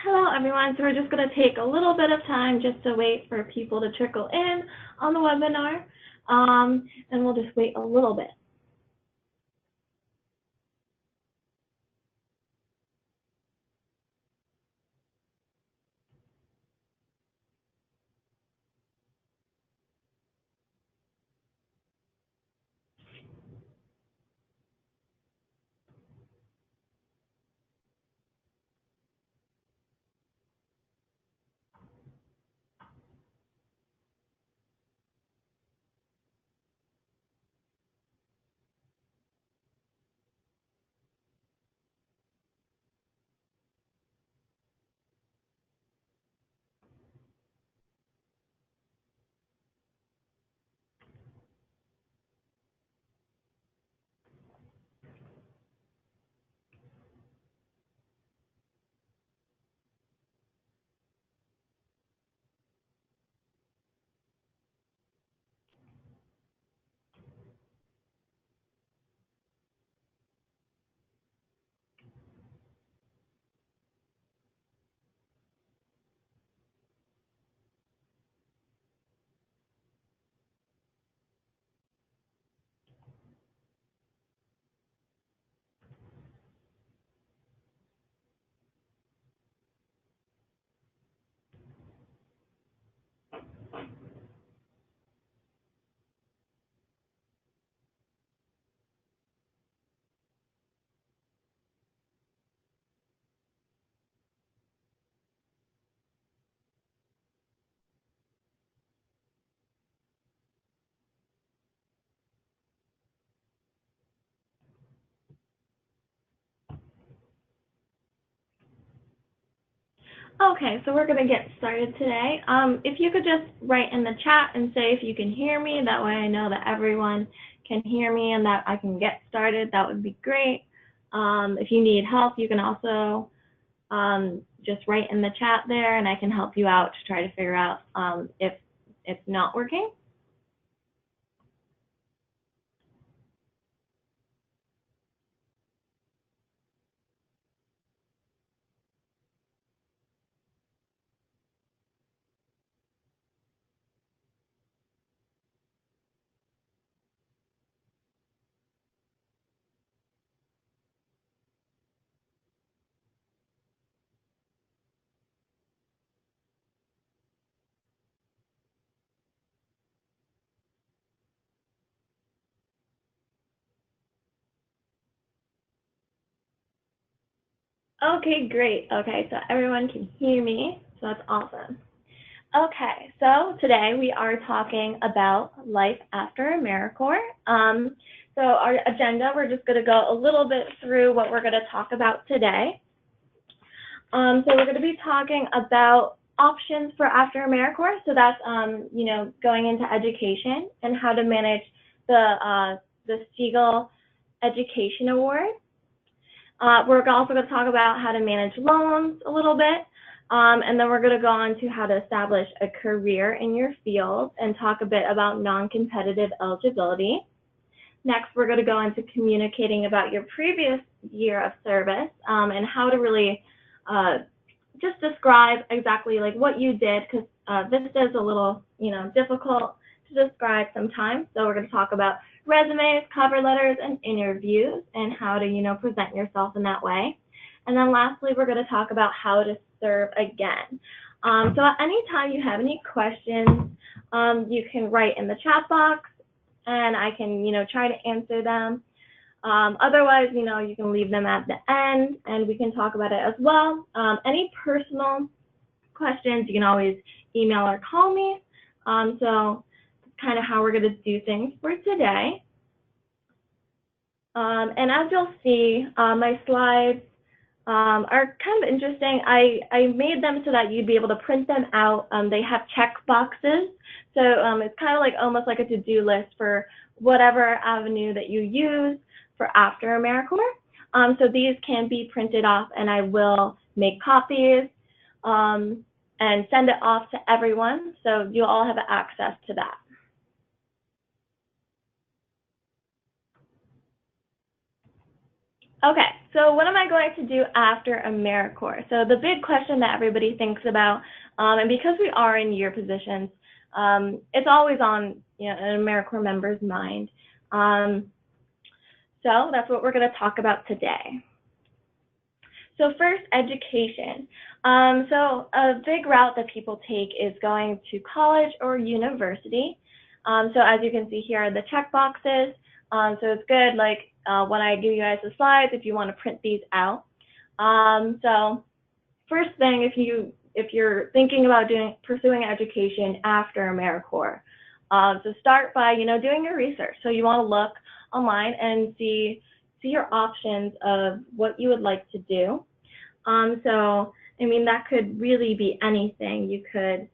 Hello, everyone. So we're just going to take a little bit of time just to wait for people to trickle in on the webinar, and we'll just wait a little bit. Okay, so we're going to get started today. If you could just write in the chat and say if you can hear me, that way I know that everyone can hear me and that I can get started, that would be great. If you need help, you can also just write in the chat there and I can help you out to try to figure out if it's not working. Okay, great. Okay, so everyone can hear me, so that's awesome. Okay, so today we are talking about life after AmeriCorps. So our agenda, we're just going to go a little bit through what we're going to talk about today. So we're going to be talking about options for after AmeriCorps. So that's, going into education and how to manage the Siegel Education Award. We're also going to talk about how to manage loans a little bit. And then we're going to go on to how to establish a career in your field and talk a bit about non-competitive eligibility. Next, we're going to go into communicating about your previous year of service and how to really just describe exactly like what you did, because this is a little, difficult to describe sometimes. So we're going to talk about resumes, cover letters, and interviews and how to, present yourself in that way. And then lastly, we're going to talk about how to serve again. So at any time you have any questions, you can write in the chat box and I can, try to answer them. Otherwise, you can leave them at the end and we can talk about it as well. Any personal questions, you can always email or call me. So that's kind of how we're going to do things for today. And as you'll see, my slides are kind of interesting. I made them so that you'd be able to print them out. They have check boxes. So it's kind of like almost like a to-do list for whatever avenue that you use for after AmeriCorps. So these can be printed off and I will make copies and send it off to everyone. So you'll all have access to that. Okay, so what am I going to do after AmeriCorps? So the big question that everybody thinks about, and because we are in year positions, it's always on an AmeriCorps member's mind. So that's what we're going to talk about today. So first, education. So a big route that people take is going to college or university. So as you can see here are the check boxes. So it's good, like when I give you guys the slides, if you want to print these out. So first thing, if you're thinking about pursuing education after AmeriCorps, so start by doing your research. So you want to look online and see your options of what you would like to do. So I mean that could really be anything. You could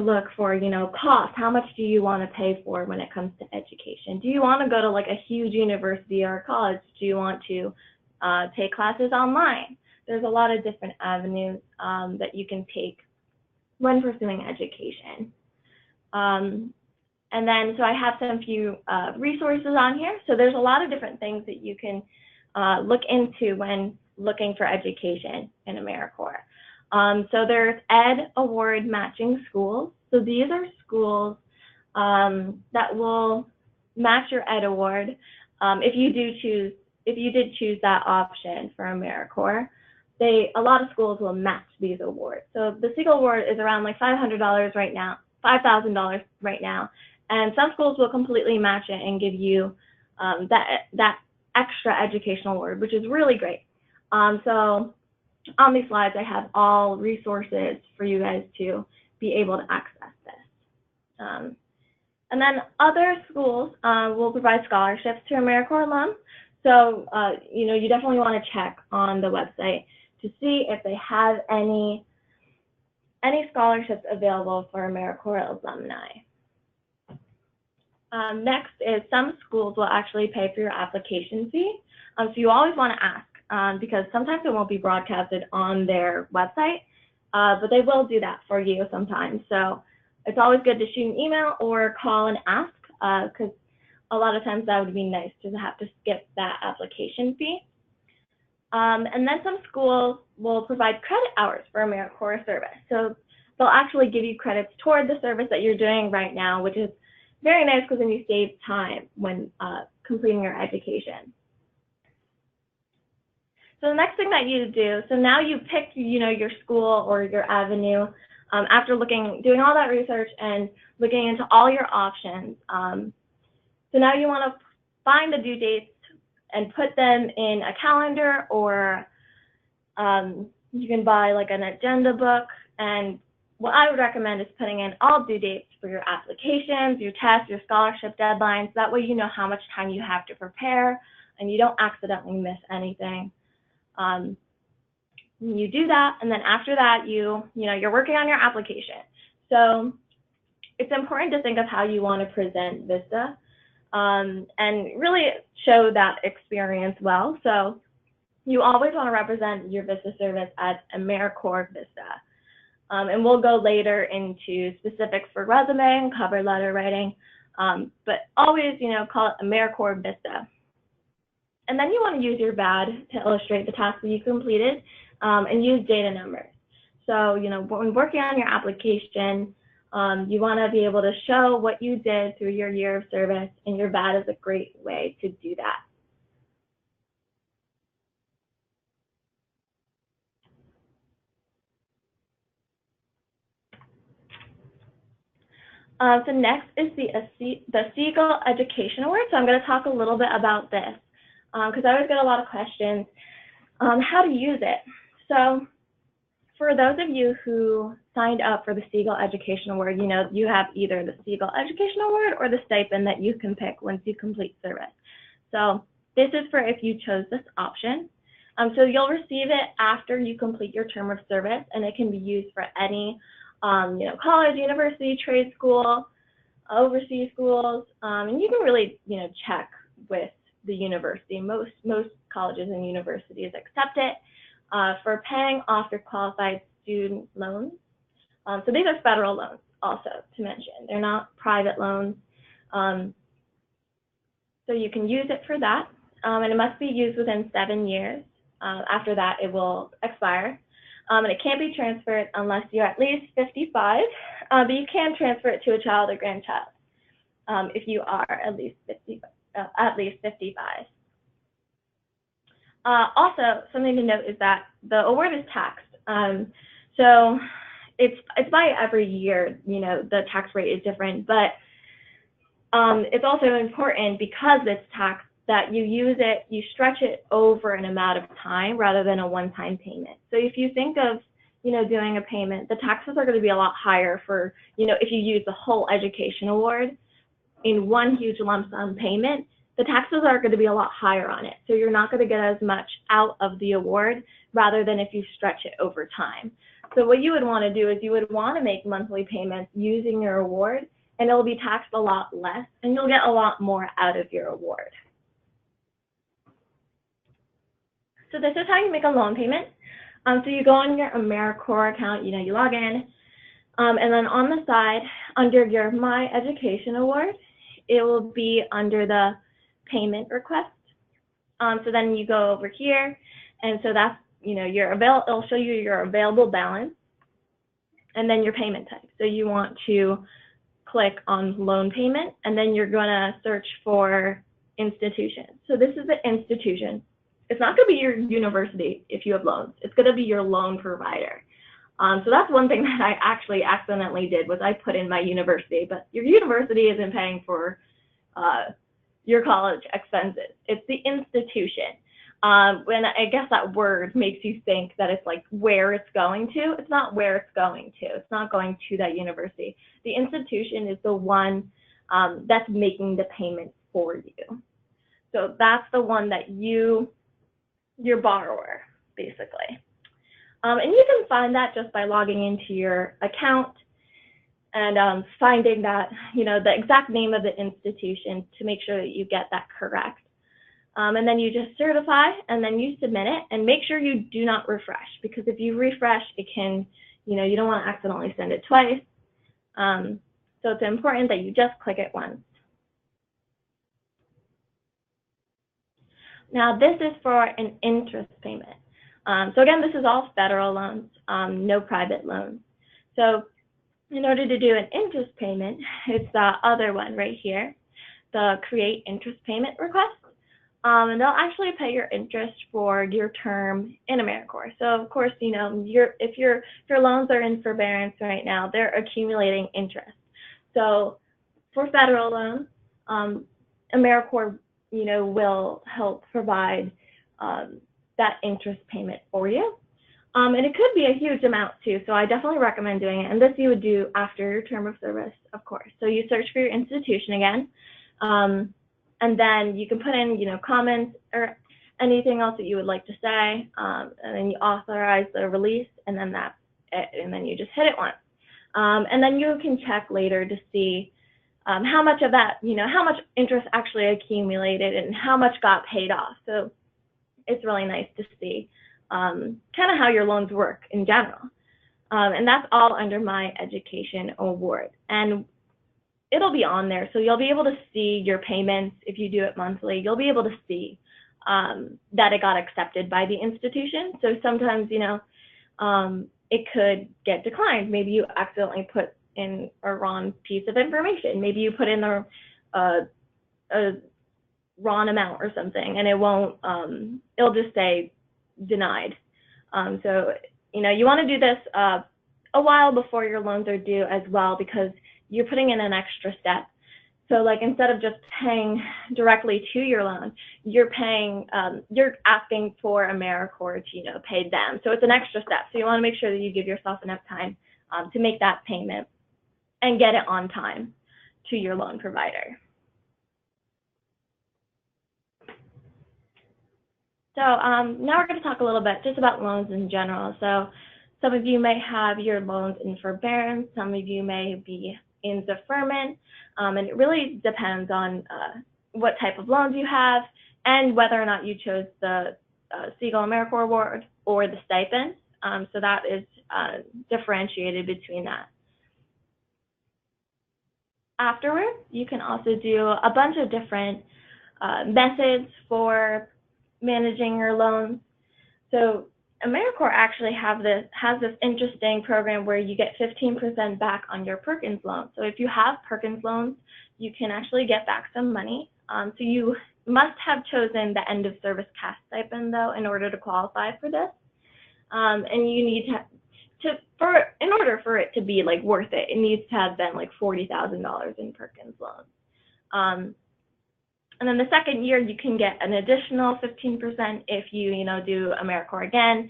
look for cost. How much do you want to pay for when it comes to education? Do you want to go to like a huge university or college? Do you want to take classes online? There's a lot of different avenues that you can take when pursuing education. And then, so I have some few resources on here. So there's a lot of different things that you can look into when looking for education in AmeriCorps. So there's Ed Award matching schools. So these are schools that will match your Ed Award if you did choose that option for AmeriCorps. A lot of schools will match these awards. So the Siegel Award is around like $500 right now, $5,000 right now. And some schools will completely match it and give you that extra educational award, which is really great. So on these slides, I have all resources for you guys to be able to access this. And then other schools will provide scholarships to AmeriCorps alums. So, you definitely want to check on the website to see if they have any scholarships available for AmeriCorps alumni. Next is some schools will actually pay for your application fee. So you always want to ask because sometimes it won't be broadcasted on their website, but they will do that for you sometimes. So it's always good to shoot an email or call and ask because a lot of times that would be nice to have to skip that application fee. And then some schools will provide credit hours for AmeriCorps service. So they'll actually give you credits toward the service that you're doing right now, which is very nice because then you save time when completing your education. So the next thing that you do, so now you pick, your school or your avenue after doing all that research and looking into all your options. So now you want to find the due dates and put them in a calendar, or you can buy like an agenda book. And what I would recommend is putting in all due dates for your applications, your tests, your scholarship deadlines. That way you know how much time you have to prepare and you don't accidentally miss anything. You do that, and then after that you're working on your application. So it's important to think of how you want to present VISTA and really show that experience well. So you always want to represent your VISTA service as AmeriCorps VISTA. And we'll go later into specifics for resume and cover letter writing, but always, call it AmeriCorps VISTA. And then you want to use your badge to illustrate the task that you completed and use data numbers. So, when working on your application, you want to be able to show what you did through your year of service, and your badge is a great way to do that. So next is the Siegel Education Award. So I'm going to talk a little bit about this because I always get a lot of questions on how to use it. So for those of you who signed up for the Siegel Education Award, you have either the Siegel Education Award or the stipend that you can pick once you complete service. So this is for if you chose this option. So you'll receive it after you complete your term of service, and it can be used for any college, university, trade school, overseas schools, and you can really, check with the university. Most colleges and universities accept it for paying off your qualified student loans. So these are federal loans also to mention. They're not private loans. So you can use it for that. and it must be used within 7 years. After that, it will expire. And it can't be transferred unless you're at least 55, but you can transfer it to a child or grandchild if you are at least 55. Also, something to note is that the award is taxed. So it's by every year, the tax rate is different, but it's also important because it's taxed that you use it, you stretch it over an amount of time rather than a one-time payment. So if you think of, doing a payment, the taxes are going to be a lot higher for, if you use the whole education award in one huge lump sum payment, the taxes are going to be a lot higher on it. So you're not going to get as much out of the award rather than if you stretch it over time. So what you would want to do is you would want to make monthly payments using your award, and it'll be taxed a lot less, and you'll get a lot more out of your award. So this is how you make a loan payment. So you go on your AmeriCorps account, you log in, and then on the side, under your My Education Award, it will be under the payment request. So then you go over here, and so that's, it'll show you your available balance, and then your payment type. So you want to click on loan payment, and then you're going to search for institution. So this is the institution. It's not going to be your university if you have loans. It's going to be your loan provider. So that's one thing that I actually accidentally did was I put in my university, but your university isn't paying for your college expenses. It's the institution. And I guess that word makes you think that it's like where it's going to. It's not where it's going to. It's not going to that university. The institution is the one that's making the payment for you. So that's the one that your borrower, basically. And you can find that just by logging into your account and finding that, the exact name of the institution to make sure that you get that correct. And then you just certify, and then you submit it, and make sure you do not refresh, because if you refresh, it can, you don't want to accidentally send it twice. So it's important that you just click it once. Now, this is for an interest payment. So again, this is all federal loans, no private loans. So in order to do an interest payment, it's the other one right here, the create interest payment request. And they'll actually pay your interest for your term in AmeriCorps. So of course, if your loans are in forbearance right now, they're accumulating interest. So for federal loans, AmeriCorps, will help provide that interest payment for you. And it could be a huge amount too, so I definitely recommend doing it. And this you would do after your term of service, of course. So you search for your institution again, and then you can put in, comments or anything else that you would like to say, and then you authorize the release, and then that's it, and then you just hit it once. And then you can check later to see how much of that, how much interest actually accumulated and how much got paid off. So it's really nice to see kind of how your loans work in general. And that's all under My Education Award. And it'll be on there, so you'll be able to see your payments. If you do it monthly, you'll be able to see that it got accepted by the institution. So sometimes, it could get declined. Maybe you accidentally put in a wrong piece of information. Maybe you put in a wrong amount or something, and it won't, it'll just say denied. So, you want to do this a while before your loans are due as well, because you're putting in an extra step. So like instead of just paying directly to your loan, you're paying, you're asking for AmeriCorps to, pay them. So it's an extra step. So you want to make sure that you give yourself enough time to make that payment and get it on time to your loan provider. So now we're going to talk a little bit just about loans in general. So some of you may have your loans in forbearance, some of you may be in deferment, and it really depends on what type of loans you have and whether or not you chose the Siegel AmeriCorps Award or the stipend. So that is differentiated between that. Afterwards, you can also do a bunch of different methods for managing your loans. So AmeriCorps actually has this interesting program where you get 15% back on your Perkins loan. So if you have Perkins loans, you can actually get back some money. So you must have chosen the end of service cash stipend though in order to qualify for this. And you need in order for it to be like worth it, it needs to have been like $40,000 in Perkins loans. And then the second year, you can get an additional 15% if you do AmeriCorps again.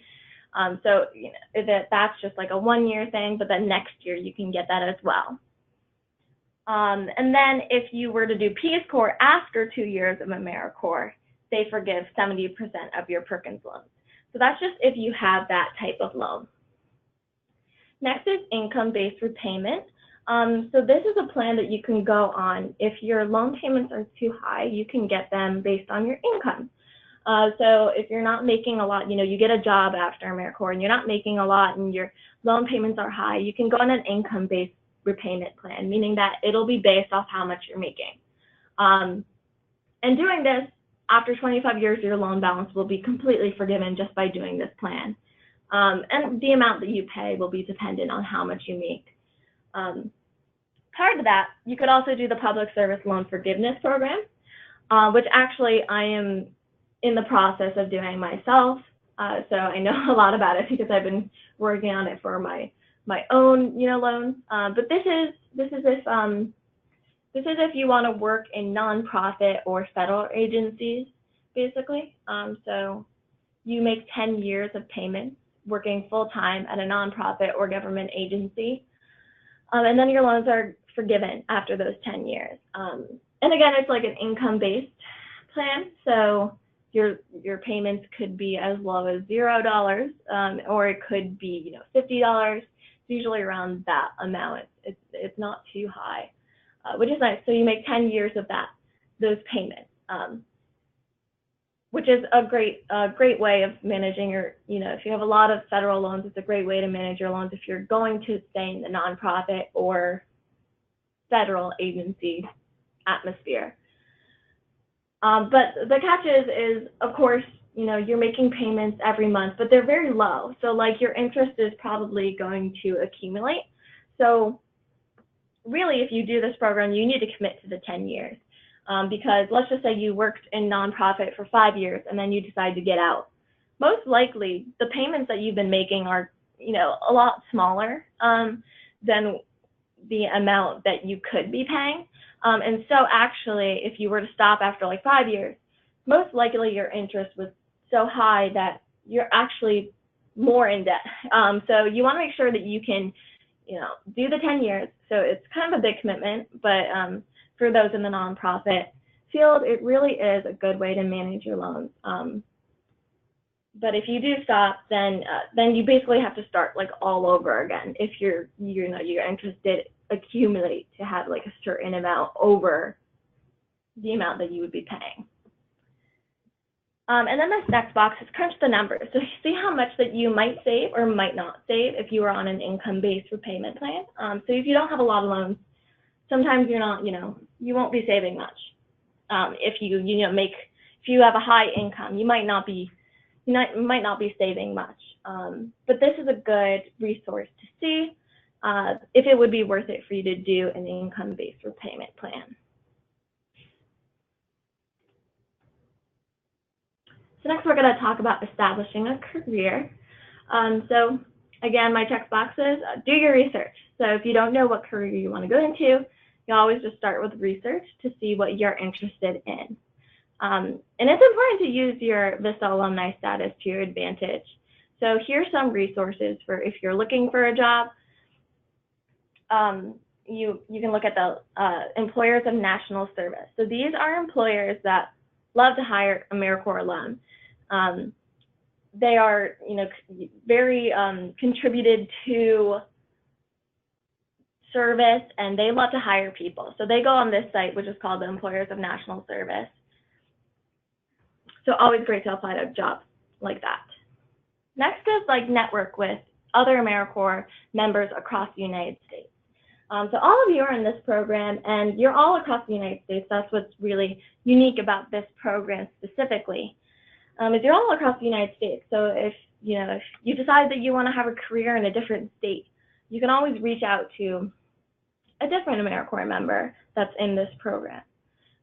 So that's just like a one-year thing, but then next year you can get that as well. And then if you were to do Peace Corps after 2 years of AmeriCorps, they forgive 70% of your Perkins loans. So that's just if you have that type of loan. Next is income-based repayment. So this is a plan that you can go on. If your loan payments are too high, you can get them based on your income. So if you're not making a lot, you get a job after AmeriCorps and you're not making a lot and your loan payments are high, you can go on an income-based repayment plan, meaning that it'll be based off how much you're making. And doing this, after 25 years, your loan balance will be completely forgiven just by doing this plan. And the amount that you pay will be dependent on how much you make. Prior to that, you could also do the Public Service Loan Forgiveness Program, which actually I am in the process of doing myself. So I know a lot about it because I've been working on it for my own loans. But this is if you want to work in nonprofit or federal agencies, basically. So you make 10 years of payments working full-time at a nonprofit or government agency. And then your loans are forgiven after those 10 years. And again, it's like an income-based plan. So your payments could be as low as $0, or it could be $50. It's usually around that amount. It's not too high, which is nice. So you make 10 years of those payments, which is a great way of managing your, if you have a lot of federal loans, it's a great way to manage your loans if you're going to stay in the nonprofit or federal agency atmosphere. But the catch is, of course, you're making payments every month, but they're very low. So like your interest is probably going to accumulate. So really, if you do this program, you need to commit to the 10 years. Because let's just say you worked in nonprofit for 5 years and then you decide to get out. Most likely, the payments that you've been making are, a lot smaller than the amount that you could be paying. And so actually, if you were to stop after like 5 years, most likely your interest was so high that you're actually more in debt. So you want to make sure that you can, do the 10 years. So it's kind of a big commitment, but for those in the nonprofit field, it really is a good way to manage your loans. But if you do stop, then you basically have to start like all over again. If your interest did accumulate to have like a certain amount over the amount that you would be paying. And then this next box is crunch the numbers. So you see how much that you might save or might not save if you were on an income-based repayment plan. So if you don't have a lot of loans, sometimes you're not, you won't be saving much. If you have a high income, you might not be saving much. But this is a good resource to see if it would be worth it for you to do an income-based repayment plan. So next we're going to talk about establishing a career. So again, my check boxes, do your research. So if you don't know what career you want to go into, you always just start with research to see what you're interested in. And it's important to use your VISTA alumni status to your advantage. So here's some resources for if you're looking for a job. You can look at the employers of national service. So these are employers that love to hire AmeriCorps alum. They are, very contributed to service, and they love to hire people. So they go on this site, which is called the Employers of National Service. So always great to apply to jobs like that. Next is like network with other AmeriCorps members across the United States. So all of you are in this program, and you're all across the United States. That's what's really unique about this program specifically, is you're all across the United States. So if you decide that you want to have a career in a different state, you can always reach out to a different AmeriCorps member that's in this program.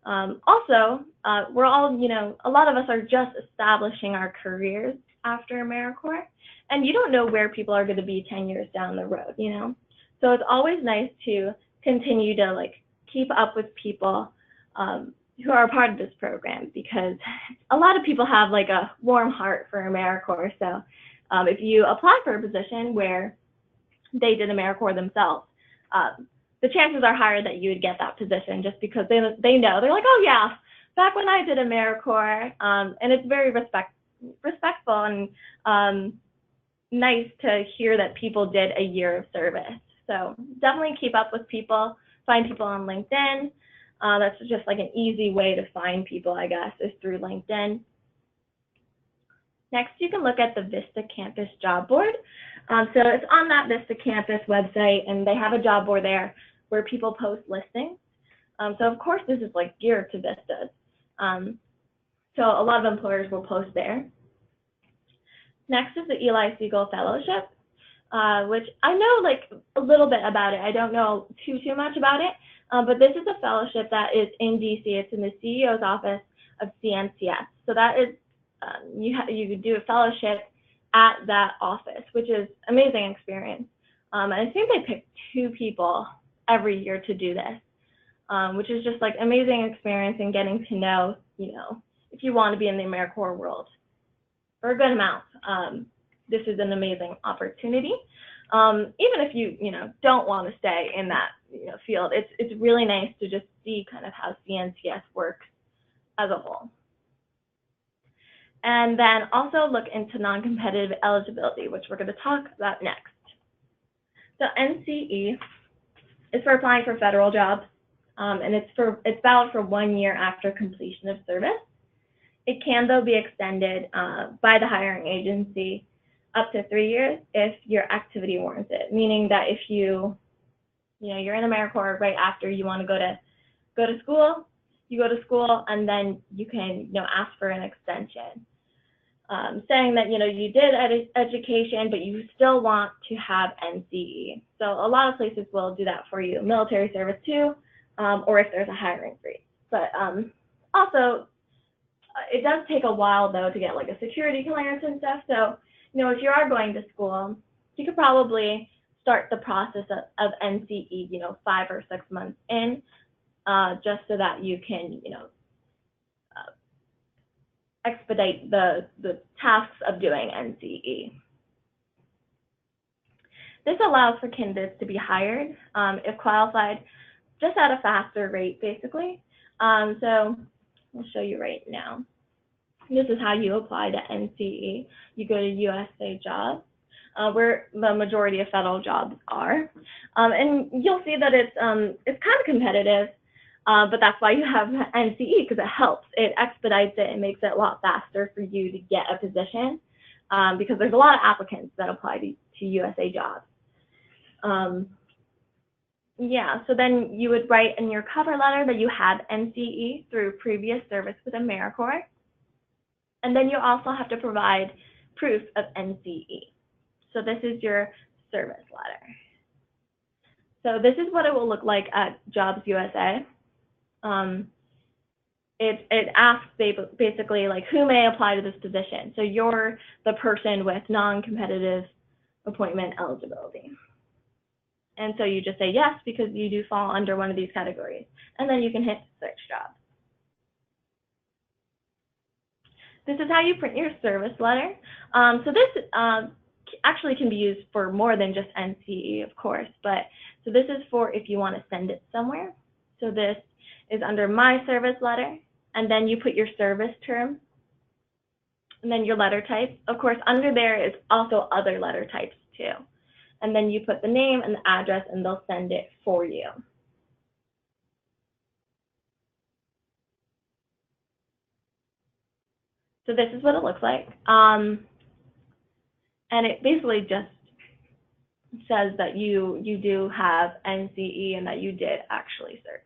Also, we're all, a lot of us are just establishing our careers after AmeriCorps, and you don't know where people are going to be 10 years down the road, So it's always nice to continue to keep up with people who are a part of this program, because a lot of people have a warm heart for AmeriCorps. So if you apply for a position where they did AmeriCorps themselves, the chances are higher that you would get that position, just because they know. They're like, oh yeah, back when I did AmeriCorps, and it's very respectful and nice to hear that people did a year of service. So definitely keep up with people, find people on LinkedIn. That's just an easy way to find people, I guess, is through LinkedIn. Next, you can look at the Vista Campus job board. So it's on that Vista Campus website, and they have a job board there where people post listings. So of course, this is geared to Vistas. So a lot of employers will post there. Next is the Eli Siegel Fellowship, which I know a little bit about it. I don't know too much about it, but this is a fellowship that is in DC. It's in the CEO's office of CNCS. So that is, you do a fellowship at that office, which is amazing experience. And I think they pick 2 people every year to do this, which is just amazing experience and getting to know, if you want to be in the AmeriCorps world for a good amount. This is an amazing opportunity. Even if you, don't want to stay in that field, it's really nice to just see kind of how CNCS works as a whole. And then also look into non-competitive eligibility, which we're going to talk about next. So NCE is for applying for federal jobs, and it's valid for 1 year after completion of service. It can, though, be extended by the hiring agency up to 3 years if your activity warrants it, meaning that if you're in AmeriCorps right after you want to go to school, you go to school, and then you can ask for an extension, saying that you did education, but you still want to have NCE. So a lot of places will do that for you, military service too, or if there's a hiring freeze. But also, it does take a while though to get a security clearance and stuff. So if you are going to school, you could probably start the process of NCE 5 or 6 months in, just so that you can expedite the tasks of doing NCE. This allows for candidates to be hired, if qualified, just at a faster rate, basically. So I'll show you right now. This is how you apply to NCE. You go to USA Jobs, where the majority of federal jobs are, and you'll see that it's kind of competitive. But that's why you have NCE, because it helps. It expedites it and makes it a lot faster for you to get a position, because there's a lot of applicants that apply to USA Jobs. Yeah, so then you would write in your cover letter that you have NCE through previous service with AmeriCorps, and then you also have to provide proof of NCE. So this is your service letter. So this is what it will look like at Jobs USA. It asks basically who may apply to this position. So you're the person with non-competitive appointment eligibility. And so you just say yes, because you do fall under one of these categories. And then you can hit search jobs. This is how you print your service letter. So this actually can be used for more than just NCE, of course. But so this is for if you want to send it somewhere. So this is under my service letter, and then you put your service term, and then your letter type. Of course, under there is also other letter types too. And then you put the name and the address, and they'll send it for you. So this is what it looks like. And it basically just says that you do have NCE and that you did actually serve.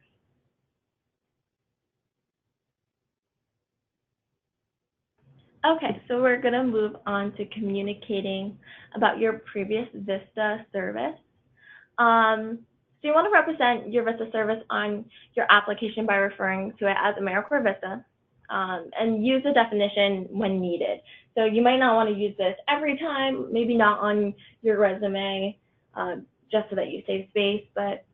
Okay, so we're going to move on to communicating about your previous VISTA service. So you want to represent your VISTA service on your application by referring to it as AmeriCorps VISTA, and use a definition when needed. So you might not want to use this every time, maybe not on your resume, just so that you save space, but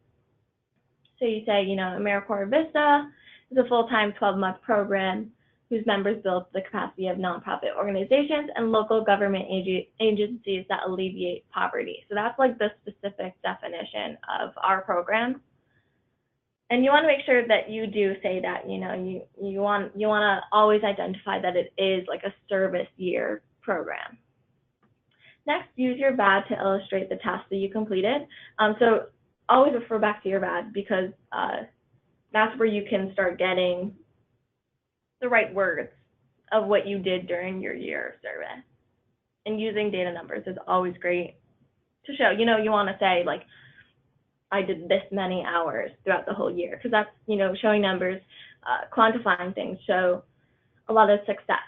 so you say, AmeriCorps VISTA is a full-time 12-month program whose members build the capacity of nonprofit organizations and local government agencies that alleviate poverty. So that's like the specific definition of our program. And you want to make sure that you do say that, you want to always identify that it is like a service year program. Next, use your badge to illustrate the tasks that you completed. So always refer back to your badge, because that's where you can start getting the right words of what you did during your year of service. And using data numbers is always great to show. You want to say, like, I did this many hours throughout the whole year, because that's, showing numbers, quantifying things, show a lot of success.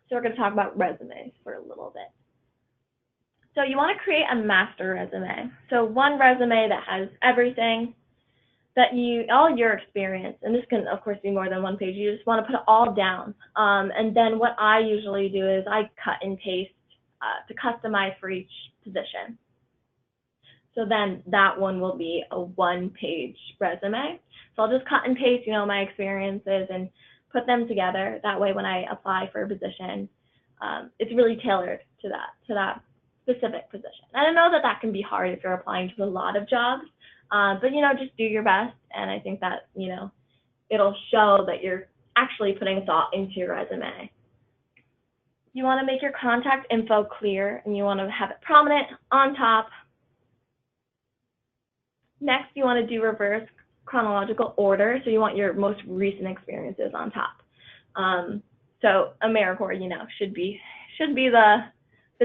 So we're going to talk about resumes for a little bit. So you want to create a master resume. So one resume that has everything that all your experience, and this can of course be more than one page. You just want to put it all down. And then what I usually do is I cut and paste to customize for each position. So then that one will be a one-page resume. So I'll just cut and paste, my experiences and put them together. That way when I apply for a position, it's really tailored to that specific position. And I know that can be hard if you're applying to a lot of jobs, but just do your best. And I think that, it'll show that you're actually putting thought into your resume. You want to make your contact info clear, and you want to have it prominent on top. Next, you want to do reverse chronological order. So you want your most recent experiences on top. So AmeriCorps, should be the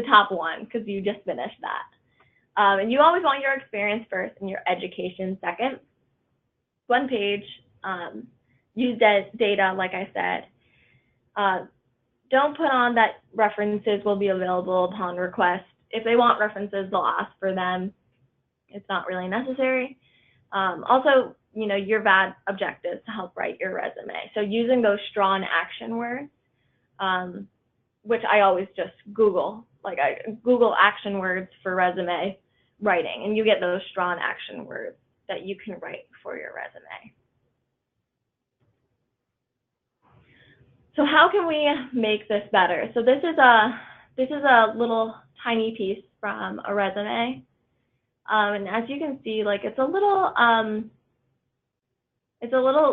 top one, because you just finished that. And you always want your experience first and your education second. One page, use data, like I said. Don't put on that references will be available upon request. If they want references, they'll ask for them. It's not really necessary. Also, your VAD objectives to help write your resume. So using those strong action words, which I always just Google. Like I Google action words for resume writing, and you get those strong action words that you can write for your resume. So how can we make this better? So this is a little tiny piece from a resume, and as you can see, like it's a little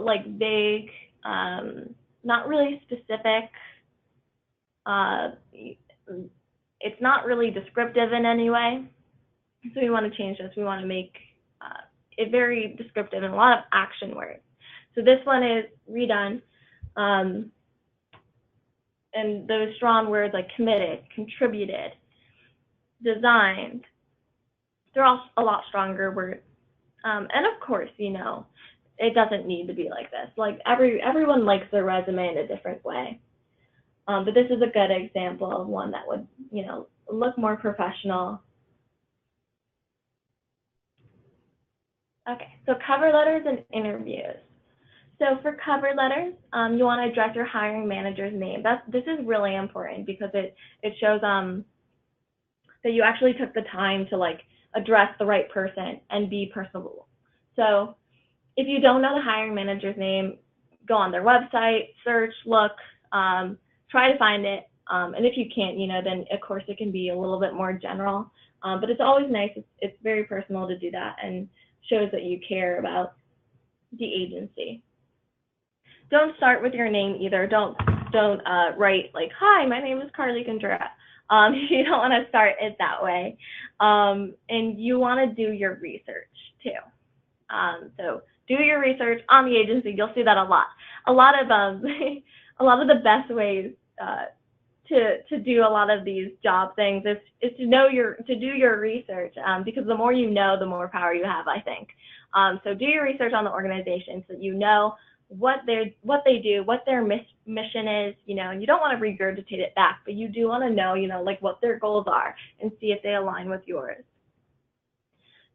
like vague, not really specific. It's not really descriptive in any way. So we want to change this. We want to make it very descriptive and a lot of action words. So this one is redone. And those strong words like committed, contributed, designed, they're all a lot stronger words. And of course, it doesn't need to be like this. Like everyone likes their resume in a different way. But this is a good example of one that would, look more professional. Okay, so cover letters and interviews. So for cover letters, you want to address your hiring manager's name. This is really important, because it shows that you actually took the time to address the right person and be personable. So if you don't know the hiring manager's name, go on their website, search, look, try to find it. And if you can't, then of course it can be a little bit more general. But it's always nice. It's very personal to do that, and shows that you care about the agency. Don't start with your name either. Don't write like, "Hi, my name is Carly Condra." You don't want to start it that way. And you want to do your research too. So do your research on the agency. You'll see that a lot. A lot of the best ways to do a lot of these job things is to do your research, because the more you know, the more power you have, I think. So do your research on the organization so that you know what they do, what their mission is, and you don't want to regurgitate it back, but you do want to know, like what their goals are and see if they align with yours.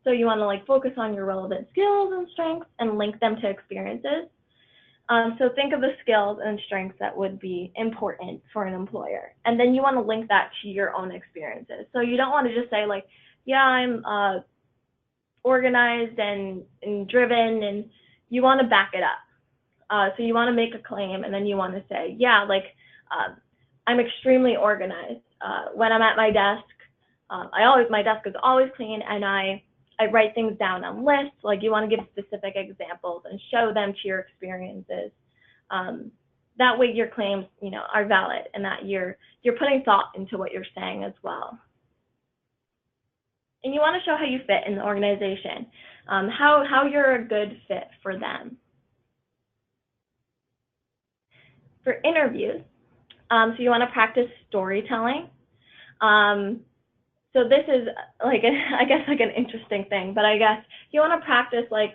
So you want to like focus on your relevant skills and strengths and link them to experiences. So think of the skills and strengths that would be important for an employer. And then you want to link that to your own experiences. So you don't want to just say like, yeah, I'm organized and driven, and you want to back it up. So you want to make a claim, and then you want to say, yeah, like I'm extremely organized. When I'm at my desk, my desk is always clean, and I write things down on lists. Like you want to give specific examples and show them to your experiences. That way your claims, are valid, and that you're putting thought into what you're saying as well. And you want to show how you fit in the organization, how you're a good fit for them. For interviews, so you want to practice storytelling. So this is like, I guess like an interesting thing, but I guess you want to practice like,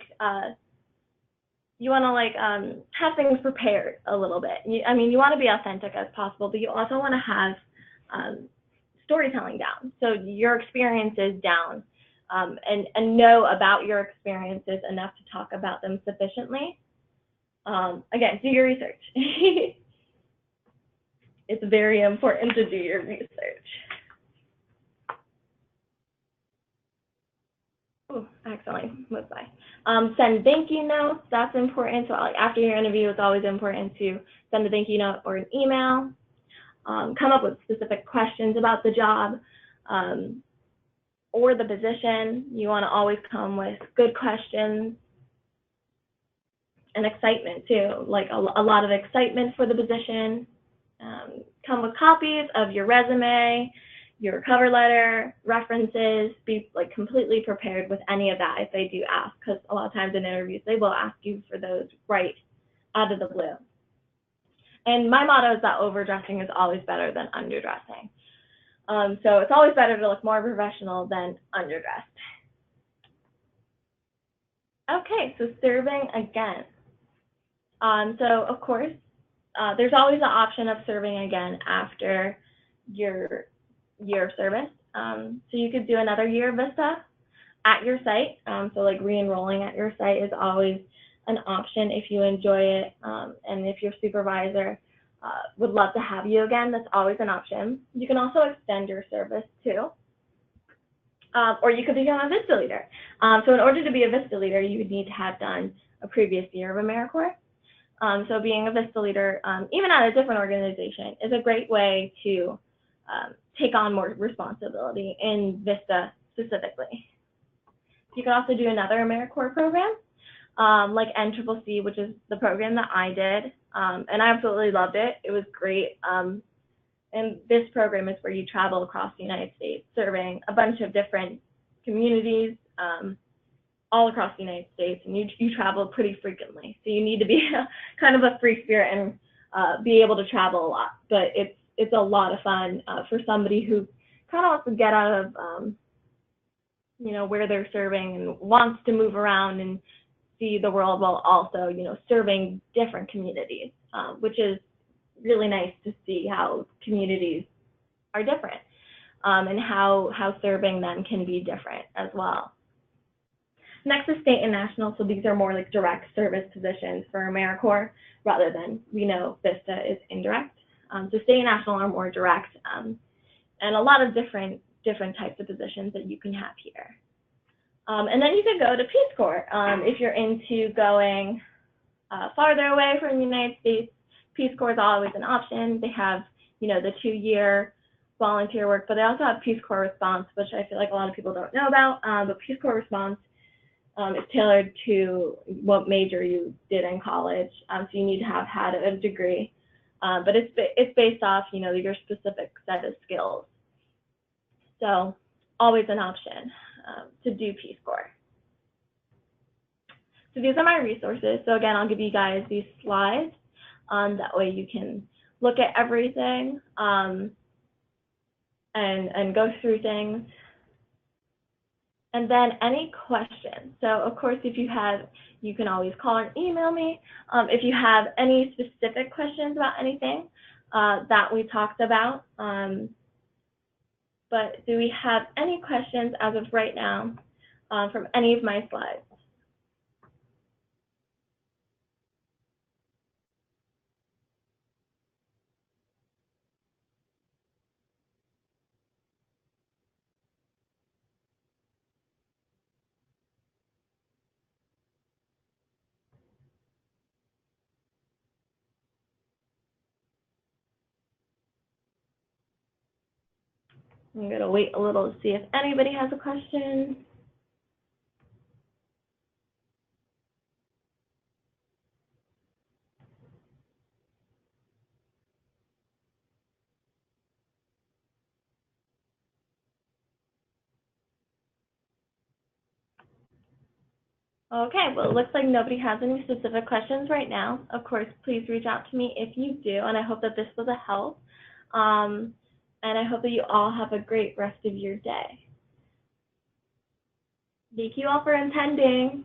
you want to like have things prepared a little bit. You want to be authentic as possible, but you also want to have storytelling down. So your experiences down, and know about your experiences enough to talk about them sufficiently. Again, do your research. It's very important to do your research. Oh, accidentally moved by. Send thank you notes. That's important. So like after your interview, it's always important to send a thank you note or an email. Come up with specific questions about the job or the position. You want to always come with good questions and excitement too, like a lot of excitement for the position. Come with copies of your resume, your cover letter, references. Be like completely prepared with any of that if they do ask, because a lot of times in interviews they will ask you for those right out of the blue. And my motto is that overdressing is always better than underdressing. So it's always better to look more professional than underdressed. Okay, so serving again. So of course, there's always the option of serving again after your year of service. So you could do another year of VISTA at your site. So like re-enrolling at your site is always an option if you enjoy it, and if your supervisor would love to have you again, that's always an option. You can also extend your service too, or you could become a VISTA leader. So in order to be a VISTA leader, you would need to have done a previous year of AmeriCorps. So being a VISTA leader, even at a different organization, is a great way to take on more responsibility in VISTA specifically. You can also do another AmeriCorps program, like NCCC, which is the program that I did, and I absolutely loved it. It was great. And this program is where you travel across the United States, serving a bunch of different communities all across the United States, and you travel pretty frequently. So you need to be kind of a free spirit and be able to travel a lot. But it's a lot of fun for somebody who kind of wants to get out of where they're serving and wants to move around and see the world, while also serving different communities, which is really nice to see how communities are different, and how serving them can be different as well. Next is state and national. So these are more like direct service positions for AmeriCorps, rather than VISTA is indirect. So state and national are more direct, and a lot of different types of positions that you can have here. And then you could go to Peace Corps if you're into going farther away from the United States. Peace Corps is always an option. They have the 2-year volunteer work, but they also have Peace Corps Response, which I feel like a lot of people don't know about. But Peace Corps Response is tailored to what major you did in college, so you need to have had a degree. But it's based off your specific set of skills. So always an option to do Peace Corps. So these are my resources. So again, I'll give you guys these slides. That way you can look at everything and go through things. And then any questions. So of course, if you have, you can always call and email me. If you have any specific questions about anything that we talked about. But do we have any questions as of right now from any of my slides? I'm going to wait a little to see if anybody has a question. Okay, well, it looks like nobody has any specific questions right now. Of course, please reach out to me if you do, and I hope that this was a help. And I hope that you all have a great rest of your day. Thank you all for attending.